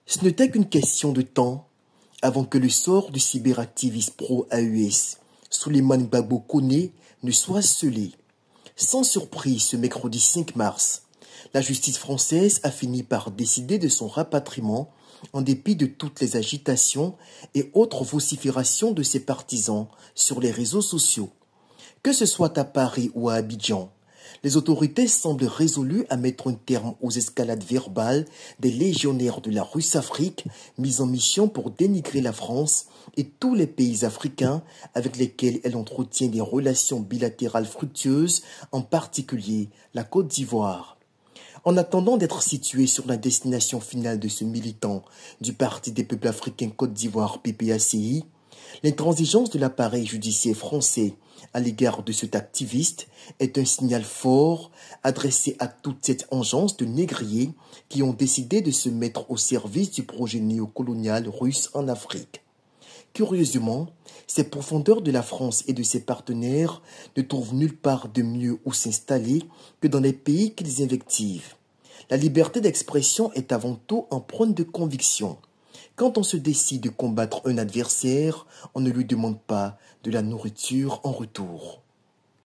Ce n'était qu'une question de temps avant que le sort du cyberactiviste pro-AES, Souleymane Gbagbo Koné, ne soit scellé. Sans surprise, ce mercredi 5 mars, la justice française a fini par décider de son rapatriement en dépit de toutes les agitations et autres vociférations de ses partisans sur les réseaux sociaux. Que ce soit à Paris ou à Abidjan, les autorités semblent résolues à mettre un terme aux escalades verbales des légionnaires de la Russe-Afrique mis en mission pour dénigrer la France et tous les pays africains avec lesquels elle entretient des relations bilatérales fructueuses, en particulier la Côte d'Ivoire. En attendant d'être situé sur la destination finale de ce militant du Parti des peuples africains Côte d'Ivoire PPACI, l'intransigeance de l'appareil judiciaire français à l'égard de cet activiste est un signal fort adressé à toute cette engeance de négriers qui ont décidé de se mettre au service du projet néocolonial russe en Afrique. Curieusement, ces profondeurs de la France et de ses partenaires ne trouvent nulle part de mieux où s'installer que dans les pays qu'ils invectivent. La liberté d'expression est avant tout empreinte de conviction. Quand on se décide de combattre un adversaire, on ne lui demande pas de la nourriture en retour.